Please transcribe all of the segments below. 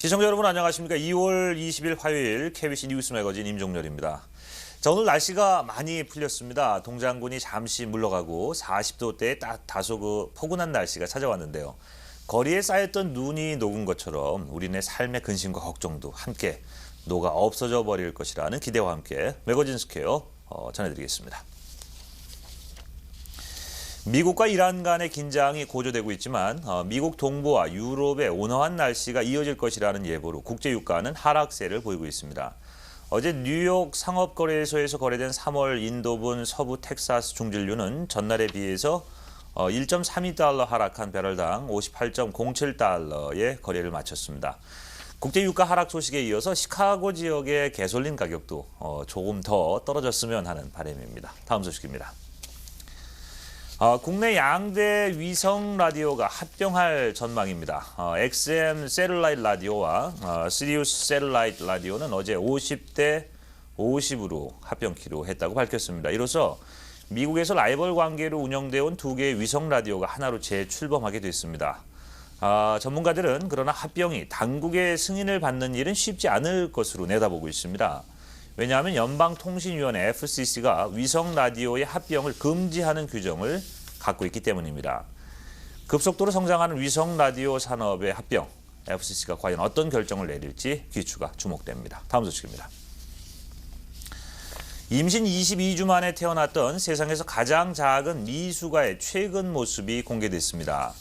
시청자 여러분 안녕하십니까. 2월 20일 화요일 KBC 뉴스 매거진 임종렬입니다. 자, 오늘 날씨가 많이 풀렸습니다. 동장군이 잠시 물러가고 40도대의 다소 포근한 날씨가 찾아왔는데요. 거리에 쌓였던 눈이 녹은 것처럼 우리네 삶의 근심과 걱정도 함께 녹아 없어져 버릴 것이라는 기대와 함께 매거진 스퀘어 전해드리겠습니다. 미국과 이란 간의 긴장이 고조되고 있지만 미국 동부와 유럽의 온화한 날씨가 이어질 것이라는 예보로 국제유가는 하락세를 보이고 있습니다. 어제 뉴욕 상업거래소에서 거래된 3월 인도분 서부 텍사스 중진류는 전날에 비해서 1.32달러 하락한 배럴당 58.07달러의 거래를 마쳤습니다. 국제유가 하락 소식에 이어서 시카고 지역의 가솔린 가격도 조금 더 떨어졌으면 하는 바람입니다. 다음 소식입니다. 국내 양대 위성 라디오가 합병할 전망입니다. XM 세틀라이트 라디오와 시리우스 세틀라이트 라디오는 어제 50대 50으로 합병키로 했다고 밝혔습니다. 이로써 미국에서 라이벌 관계로 운영되어 온 두 개의 위성 라디오가 하나로 재출범하게 됐습니다. 전문가들은 그러나 합병이 당국의 승인을 받는 일은 쉽지 않을 것으로 내다보고 있습니다. 왜냐하면 연방통신위원회 FCC가 위성 라디오의 합병을 금지하는 규정을 갖고 있기 때문입니다. 급속도로 성장하는 위성 라디오 산업의 합병, FCC가 과연 어떤 결정을 내릴지 귀추가 주목됩니다. 다음 소식입니다. 임신 22주 만에 태어났던 세상에서 가장 작은 미수가의 최근 모습이 공개됐습니다.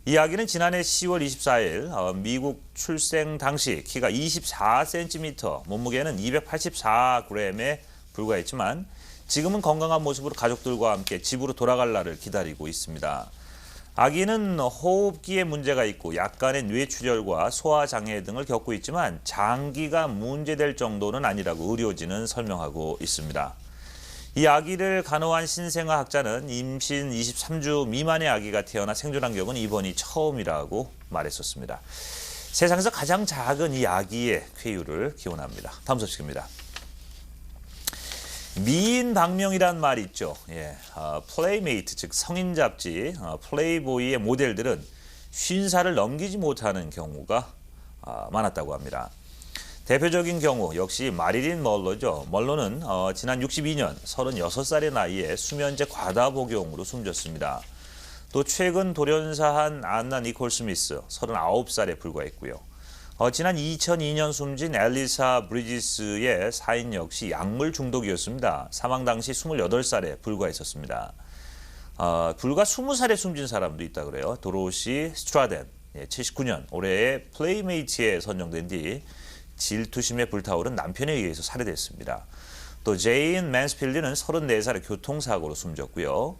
이 아기는 지난해 10월 24일 미국 출생 당시 키가 24cm, 몸무게는 284g에 불과했지만 지금은 건강한 모습으로 가족들과 함께 집으로 돌아갈 날을 기다리고 있습니다. 아기는 호흡기에 문제가 있고 약간의 뇌출혈과 소화장애 등을 겪고 있지만 장기가 문제될 정도는 아니라고 의료진은 설명하고 있습니다. 이 아기를 간호한 신생아학자는 임신 23주 미만의 아기가 태어나 생존한 경우는 이번이 처음이라고 말했었습니다. 세상에서 가장 작은 이 아기의 쾌유를 기원합니다. 다음 소식입니다. 미인 방명이란 말이 있죠. 플레이메이트, 즉 성인 잡지 플레이보이의 모델들은 50살을 넘기지 못하는 경우가 많았다고 합니다. 대표적인 경우 역시 마릴린 먼로죠. 먼로는 지난 62년 36살의 나이에 수면제 과다 복용으로 숨졌습니다. 또 최근 돌연사한 안나 니콜 스미스 39살에 불과했고요. 지난 2002년 숨진 엘리사 브리지스의 사인 역시 약물 중독이었습니다. 사망 당시 28살에 불과했었습니다. 불과 20살에 숨진 사람도 있다 그래요. 도로시 스트라덴 79년 올해의 플레이메이트에 선정된 뒤 질투심에 불타오른 남편에 의해서 살해됐습니다. 또 제인 맨스필드는 34살에 교통사고로 숨졌고요.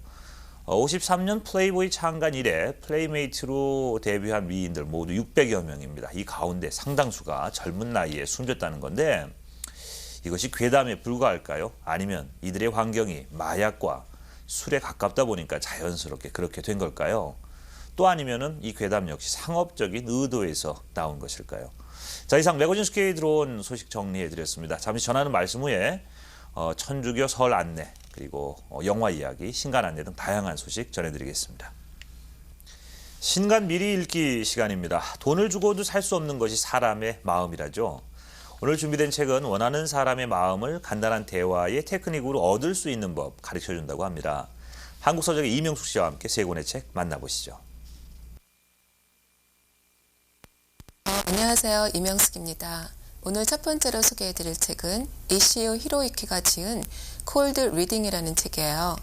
53년 플레이보이 창간 이래 플레이메이트로 데뷔한 미인들 모두 600여 명입니다. 이 가운데 상당수가 젊은 나이에 숨졌다는 건데 이것이 괴담에 불과할까요? 아니면 이들의 환경이 마약과 술에 가깝다 보니까 자연스럽게 그렇게 된 걸까요? 또 아니면은 이 괴담 역시 상업적인 의도에서 나온 것일까요? 자, 이상 매거진 스퀘어에 들어온 소식 정리해드렸습니다. 잠시 전하는 말씀 후에 천주교 설 안내, 그리고 영화 이야기, 신간 안내 등 다양한 소식 전해드리겠습니다. 신간 미리 읽기 시간입니다. 돈을 주고도 살 수 없는 것이 사람의 마음이라죠. 오늘 준비된 책은 원하는 사람의 마음을 간단한 대화의 테크닉으로 얻을 수 있는 법 가르쳐준다고 합니다. 한국서적의 이명숙 씨와 함께 세 권의 책 만나보시죠. 안녕하세요. 이명숙입니다. 오늘 첫 번째로 소개해드릴 책은 이시오 히로유키가 지은 콜드 리딩이라는 책이에요.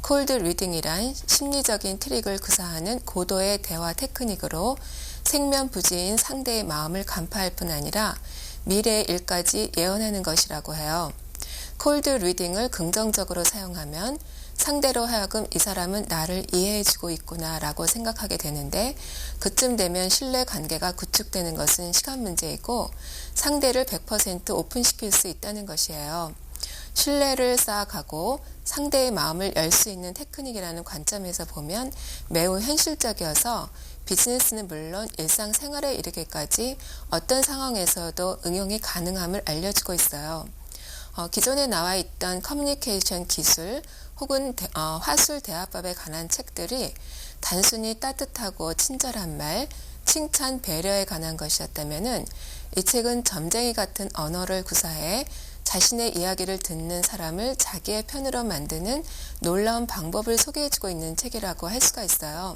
콜드 리딩이란 심리적인 트릭을 구사하는 고도의 대화 테크닉으로 생면부지인 상대의 마음을 간파할 뿐 아니라 미래의 일까지 예언하는 것이라고 해요. 콜드 리딩을 긍정적으로 사용하면 상대로 하여금 이 사람은 나를 이해해주고 있구나 라고 생각하게 되는데 그쯤 되면 신뢰 관계가 구축되는 것은 시간 문제이고 상대를 100% 오픈시킬 수 있다는 것이에요. 신뢰를 쌓아가고 상대의 마음을 열 수 있는 테크닉이라는 관점에서 보면 매우 현실적이어서 비즈니스는 물론 일상생활에 이르기까지 어떤 상황에서도 응용이 가능함을 알려주고 있어요. 기존에 나와 있던 커뮤니케이션 기술 혹은 화술 대화법에 관한 책들이 단순히 따뜻하고 친절한 말, 칭찬, 배려에 관한 것이었다면은 이 책은 점쟁이 같은 언어를 구사해 자신의 이야기를 듣는 사람을 자기의 편으로 만드는 놀라운 방법을 소개해주고 있는 책이라고 할 수가 있어요.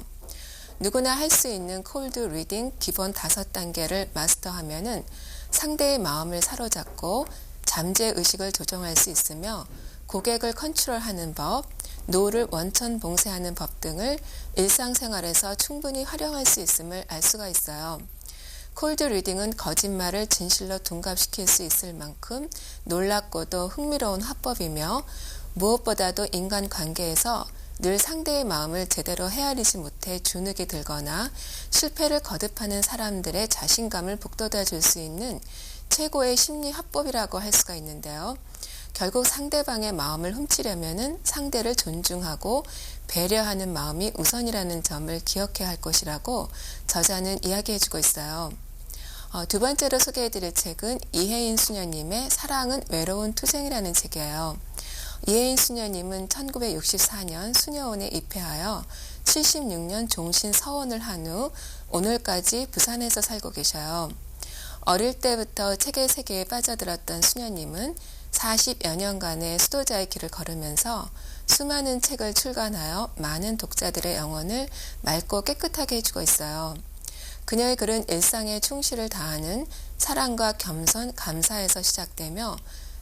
누구나 할 수 있는 콜드 리딩 기본 5단계를 마스터하면은 상대의 마음을 사로잡고 잠재 의식을 조정할 수 있으며 고객을 컨트롤하는 법, 노를 원천봉쇄하는 법 등을 일상생활에서 충분히 활용할 수 있음을 알 수가 있어요. 콜드 리딩은 거짓말을 진실로 둔갑시킬 수 있을 만큼 놀랍고도 흥미로운 화법이며 무엇보다도 인간관계에서 늘 상대의 마음을 제대로 헤아리지 못해 주눅이 들거나 실패를 거듭하는 사람들의 자신감을 북돋아 줄 수 있는 최고의 심리 화법이라고 할 수가 있는데요. 결국 상대방의 마음을 훔치려면은 상대를 존중하고 배려하는 마음이 우선이라는 점을 기억해야 할 것이라고 저자는 이야기해주고 있어요. 두 번째로 소개해드릴 책은 이혜인 수녀님의 사랑은 외로운 투쟁이라는 책이에요. 이혜인 수녀님은 1964년 수녀원에 입회하여 76년 종신 서원을 한 후 오늘까지 부산에서 살고 계셔요. 어릴 때부터 책의 세계에 빠져들었던 수녀님은 40여 년간의 수도자의 길을 걸으면서 수많은 책을 출간하여 많은 독자들의 영혼을 맑고 깨끗하게 해주고 있어요. 그녀의 글은 일상에 충실을 다하는 사랑과 겸손, 감사에서 시작되며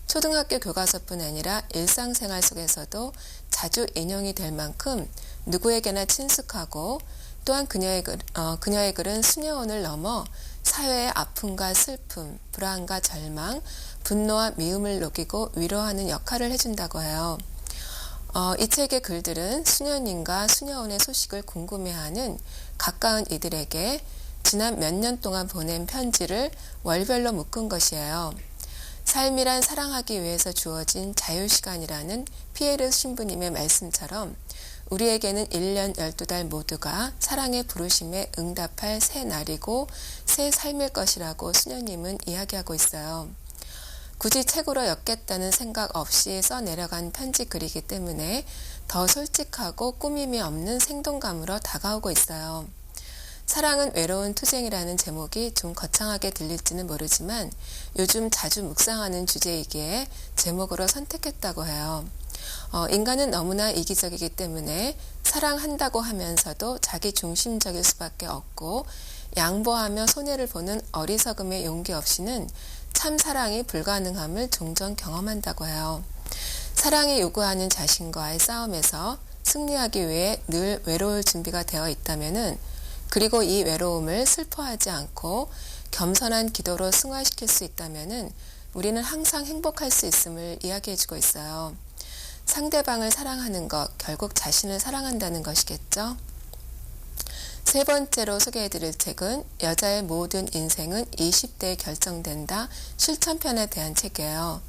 초등학교 교과서뿐 아니라 일상생활 속에서도 자주 인용이 될 만큼 누구에게나 친숙하고 또한 그녀의 글은 수녀원을 넘어 사회의 아픔과 슬픔, 불안과 절망, 분노와 미움을 녹이고 위로하는 역할을 해준다고 해요. 이 책의 글들은 수녀님과 수녀원의 소식을 궁금해하는 가까운 이들에게 지난 몇 년 동안 보낸 편지를 월별로 묶은 것이에요. 삶이란 사랑하기 위해서 주어진 자유시간이라는 피에르 신부님의 말씀처럼 우리에게는 1년 12달 모두가 사랑의 부르심에 응답할 새 날이고 새 삶일 것이라고 수녀님은 이야기하고 있어요. 굳이 책으로 엮겠다는 생각 없이 써내려간 편지 글이기 때문에 더 솔직하고 꾸밈이 없는 생동감으로 다가오고 있어요. 사랑은 외로운 투쟁이라는 제목이 좀 거창하게 들릴지는 모르지만 요즘 자주 묵상하는 주제이기에 제목으로 선택했다고 해요. 인간은 너무나 이기적이기 때문에 사랑한다고 하면서도 자기 중심적일 수밖에 없고 양보하며 손해를 보는 어리석음의 용기 없이는 참 사랑이 불가능함을 종종 경험한다고 해요. 사랑이 요구하는 자신과의 싸움에서 승리하기 위해 늘 외로울 준비가 되어 있다면은 그리고 이 외로움을 슬퍼하지 않고 겸손한 기도로 승화시킬 수 있다면은 우리는 항상 행복할 수 있음을 이야기해주고 있어요. 상대방을 사랑하는 것, 결국 자신을 사랑한다는 것이겠죠. 세 번째로 소개해드릴 책은 여자의 모든 인생은 20대에 결정된다 실천편에 대한 책이에요.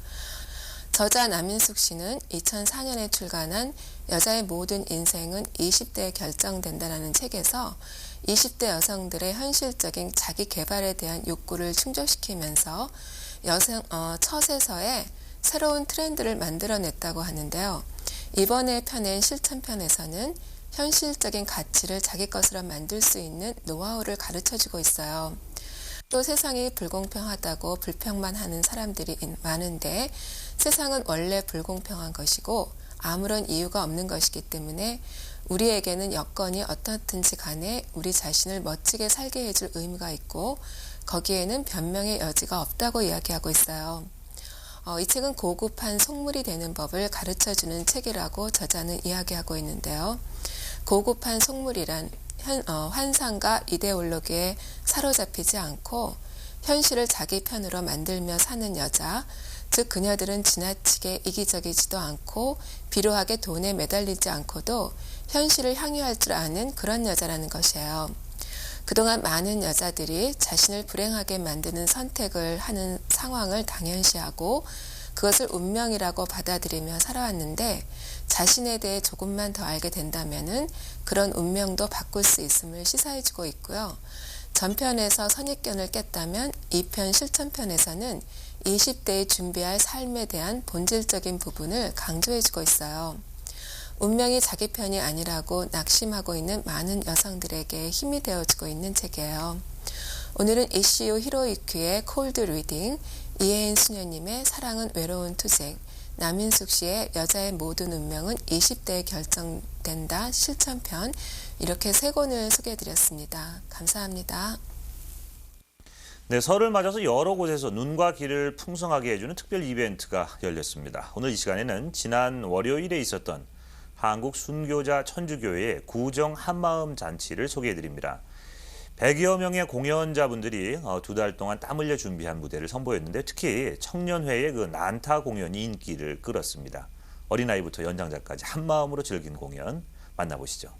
저자 남인숙 씨는 2004년에 출간한 여자의 모든 인생은 20대에 결정된다라는 책에서 20대 여성들의 현실적인 자기 개발에 대한 욕구를 충족시키면서 처세서에 새로운 트렌드를 만들어냈다고 하는데요. 이번에 펴낸 실천편에서는 현실적인 가치를 자기 것으로 만들 수 있는 노하우를 가르쳐주고 있어요. 또 세상이 불공평하다고 불평만 하는 사람들이 많은데 세상은 원래 불공평한 것이고 아무런 이유가 없는 것이기 때문에 우리에게는 여건이 어떻든지 간에 우리 자신을 멋지게 살게 해줄 의무가 있고 거기에는 변명의 여지가 없다고 이야기하고 있어요. 이 책은 고급한 속물이 되는 법을 가르쳐주는 책이라고 저자는 이야기하고 있는데요. 고급한 속물이란 환상과 이데올로기에 사로잡히지 않고 현실을 자기 편으로 만들며 사는 여자, 즉 그녀들은 지나치게 이기적이지도 않고 비루하게 돈에 매달리지 않고도 현실을 향유할 줄 아는 그런 여자라는 것이에요. 그동안 많은 여자들이 자신을 불행하게 만드는 선택을 하는 상황을 당연시하고 그것을 운명이라고 받아들이며 살아왔는데 자신에 대해 조금만 더 알게 된다면은 그런 운명도 바꿀 수 있음을 시사해주고 있고요. 전편에서 선입견을 깼다면 2편 실천편에서는 20대에 준비할 삶에 대한 본질적인 부분을 강조해주고 있어요. 운명이 자기 편이 아니라고 낙심하고 있는 많은 여성들에게 힘이 되어주고 있는 책이에요. 오늘은 이시오 히로유키의 콜드 리딩, 이혜인 수녀님의 사랑은 외로운 투쟁, 남인숙 씨의 여자의 모든 운명은 20대에 결정된다 실천편, 이렇게 세 권을 소개해드렸습니다. 감사합니다. 네, 설을 맞아서 여러 곳에서 눈과 귀를 풍성하게 해주는 특별 이벤트가 열렸습니다. 오늘 이 시간에는 지난 월요일에 있었던 한국 순교자 천주교회의 구정 한마음 잔치를 소개해드립니다. 100여 명의 공연자분들이 2달 동안 땀 흘려 준비한 무대를 선보였는데 특히 청년회의 그 난타 공연이 인기를 끌었습니다. 어린아이부터 연장자까지 한마음으로 즐긴 공연 만나보시죠.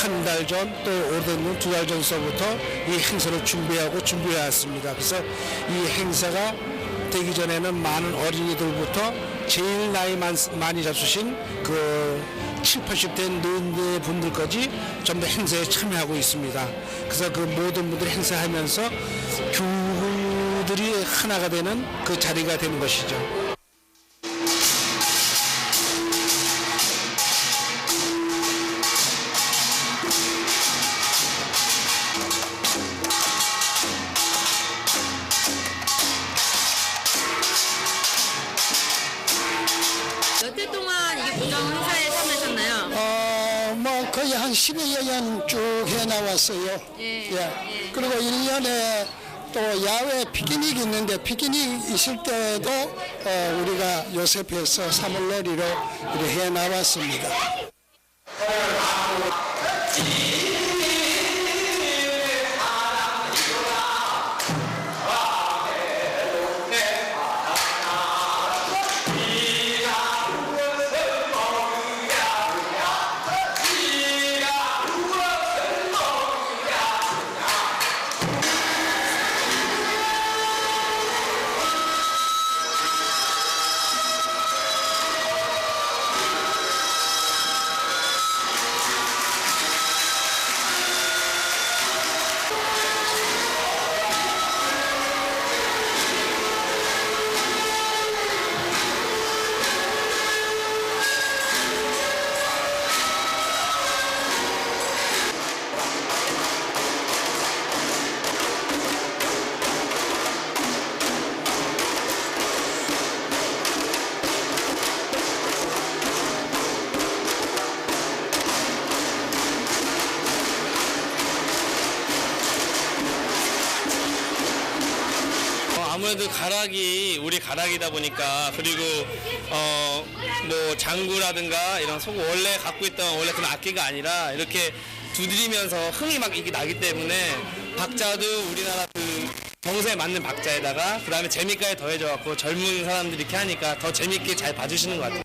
한 달 전 또 오래된 2달 전서부터 이 행사를 준비해 왔습니다. 그래서 이 행사가 되기 전에는 많은 어린이들부터 제일 나이 많이 잡수신 그 7, 80대 노인네 분들까지 전부 행사에 참여하고 있습니다. 그래서 그 모든 분들이 행사하면서 교우들이 하나가 되는 그 자리가 되는 것이죠. 몇 달 동안 이게 구정 행사에 참여하셨나요? 뭐 거의 한 10여 년 쭉 해나왔어요. 예. 그리고 1년에 또 야외 피크닉이 있는데 피크닉 있을 때도 우리가 요셉에서 사물놀이로 이렇게 해나왔습니다. 아무래도 가락이 우리 가락이다 보니까, 그리고 뭐 장구라든가 이런 속 원래 갖고 있던 원래 그런 악기가 아니라 이렇게 두드리면서 흥이 막 이게 나기 때문에 박자도 우리나라 그 정서에 맞는 박자에다가 그다음에 재미까지 더해져 갖고 젊은 사람들이 이렇게 하니까 더 재밌게 잘 봐주시는 것 같아요.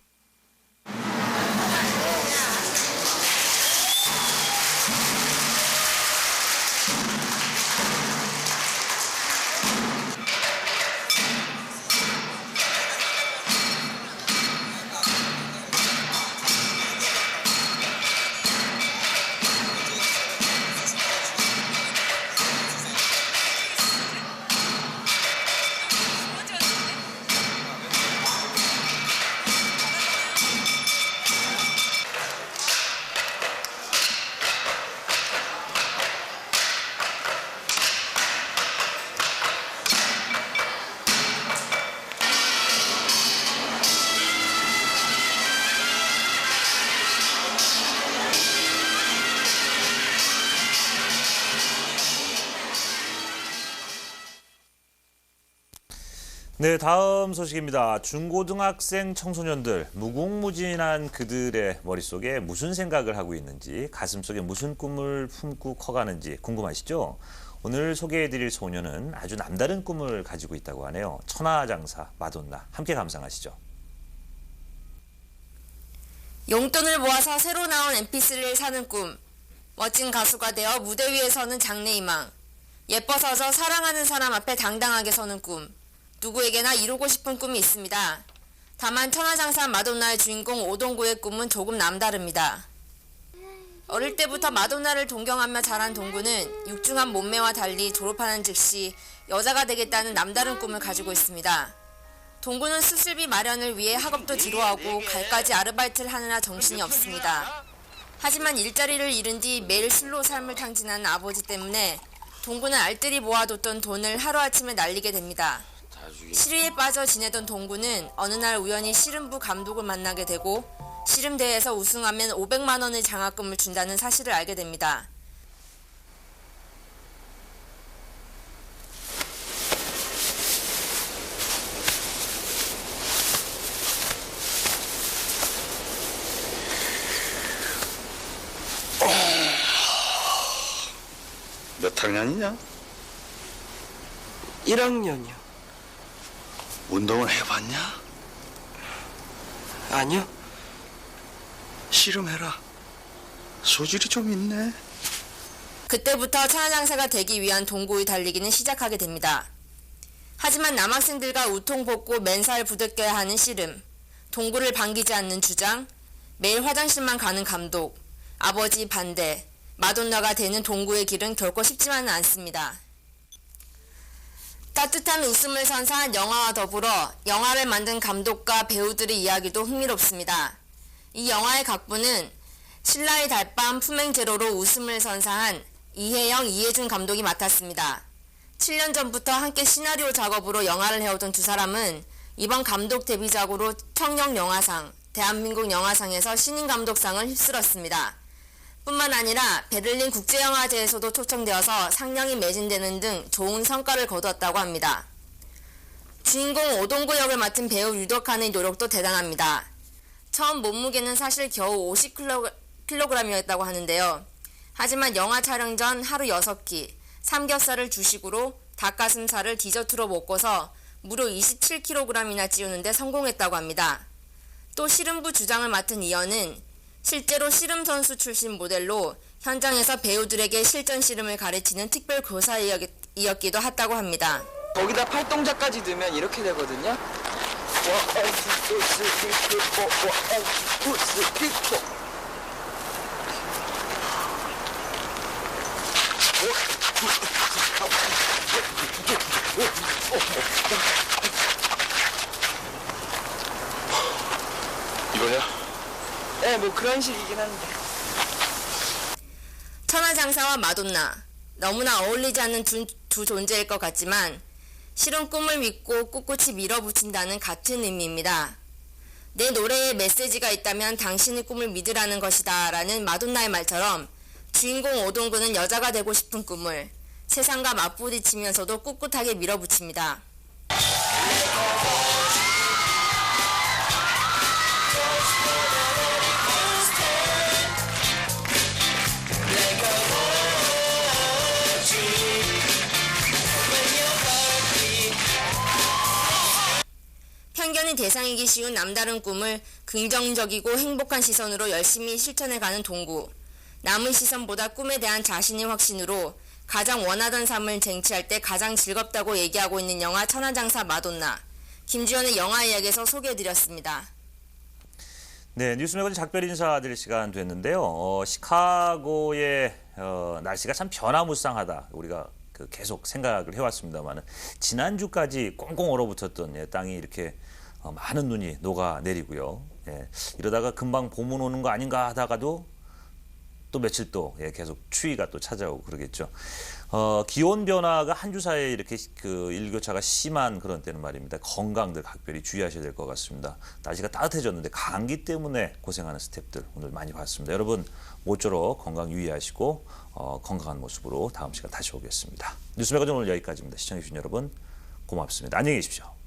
네, 다음 소식입니다. 중고등학생 청소년들, 무궁무진한 그들의 머릿속에 무슨 생각을 하고 있는지, 가슴속에 무슨 꿈을 품고 커가는지 궁금하시죠? 오늘 소개해드릴 소녀는 아주 남다른 꿈을 가지고 있다고 하네요. 천하장사 마돈나, 함께 감상하시죠. 용돈을 모아서 새로 나온 MP3를 사는 꿈, 멋진 가수가 되어 무대 위에 서는 장래희망, 예뻐서서 사랑하는 사람 앞에 당당하게 서는 꿈, 누구에게나 이루고 싶은 꿈이 있습니다. 다만 천하장사 마돈나의 주인공 오동구의 꿈은 조금 남다릅니다. 어릴 때부터 마돈나를 동경하며 자란 동구는 육중한 몸매와 달리 졸업하는 즉시 여자가 되겠다는 남다른 꿈을 가지고 있습니다. 동구는 수술비 마련을 위해 학업도 뒤로하고 갈까지 아르바이트를 하느라 정신이 없습니다. 하지만 일자리를 잃은 뒤 매일 술로 삶을 탕진하는 아버지 때문에 동구는 알뜰히 모아뒀던 돈을 하루아침에 날리게 됩니다. 시리에 빠져 지내던 동구는 어느 날 우연히 씨름부 감독을 만나게 되고 씨름대회에서 우승하면 500만 원의 장학금을 준다는 사실을 알게 됩니다. 몇 학년이냐? 1학년이요. 운동을 해봤냐? 아니요. 씨름해라. 소질이 좀 있네. 그때부터 천하장사가 되기 위한 동구의 달리기는 시작하게 됩니다. 하지만 남학생들과 우통벗고 맨살 부대껴야 하는 씨름, 동구를 반기지 않는 주장, 매일 화장실만 가는 감독, 아버지 반대, 마돈나가 되는 동구의 길은 결코 쉽지만은 않습니다. 따뜻한 웃음을 선사한 영화와 더불어 영화를 만든 감독과 배우들의 이야기도 흥미롭습니다. 이 영화의 각본은 신라의 달밤 품행제로로 웃음을 선사한 이혜영, 이혜준 감독이 맡았습니다. 7년 전부터 함께 시나리오 작업으로 영화를 해오던 두 사람은 이번 감독 데뷔작으로 청룡영화상, 대한민국 영화상에서 신인감독상을 휩쓸었습니다. 뿐만 아니라 베를린 국제영화제에서도 초청되어서 상영이 매진되는 등 좋은 성과를 거두었다고 합니다. 주인공 오동구 역을 맡은 배우 유덕한의 노력도 대단합니다. 처음 몸무게는 사실 겨우 50kg이었다고 하는데요. 하지만 영화 촬영 전 하루 6끼, 삼겹살을 주식으로 닭가슴살을 디저트로 먹고서 무려 27kg이나 찌우는데 성공했다고 합니다. 또 씨름부 주장을 맡은 이연은 실제로 씨름 선수 출신 모델로 현장에서 배우들에게 실전 씨름을 가르치는 특별 교사이었기도 했다고 합니다. 거기다 팔동작까지 넣으면 이렇게 되거든요. 이거냐? 네, 뭐 그런 식이긴 한데. 천하장사와 마돈나, 너무나 어울리지 않는 두 존재일 것 같지만 실은 꿈을 믿고 꿋꿋이 밀어붙인다는 같은 의미입니다. 내 노래에 메시지가 있다면 당신의 꿈을 믿으라는 것이다 라는 마돈나의 말처럼 주인공 오동구는 여자가 되고 싶은 꿈을 세상과 맞부딪히면서도 꿋꿋하게 밀어붙입니다. 편견이 대상이기 쉬운 남다른 꿈을 긍정적이고 행복한 시선으로 열심히 실천해가는 동구. 남의 시선보다 꿈에 대한 자신의 확신으로 가장 원하던 삶을 쟁취할 때 가장 즐겁다고 얘기하고 있는 영화 천하장사 마돈나. 김주현의 영화 이야기에서 소개해드렸습니다. 네, 뉴스 매거진 작별 인사드릴 시간 됐는데요. 시카고의 날씨가 참 변화무쌍하다. 우리가 계속 생각을 해왔습니다만 지난주까지 꽁꽁 얼어붙었던 땅이 이렇게 많은 눈이 녹아내리고요. 이러다가 금방 봄은 오는 거 아닌가 하다가도 또 며칠 또 계속 추위가 또 찾아오고 그러겠죠. 기온 변화가 한 주 사이에 이렇게 일교차가 심한 그런 때는 말입니다. 건강들 각별히 주의하셔야 될 것 같습니다. 날씨가 따뜻해졌는데 감기 때문에 고생하는 스태프들 오늘 많이 봤습니다. 여러분 모쪼록 건강 유의하시고 건강한 모습으로 다음 시간 다시 오겠습니다. 뉴스 매거진 오늘 여기까지입니다. 시청해주신 여러분 고맙습니다. 안녕히 계십시오.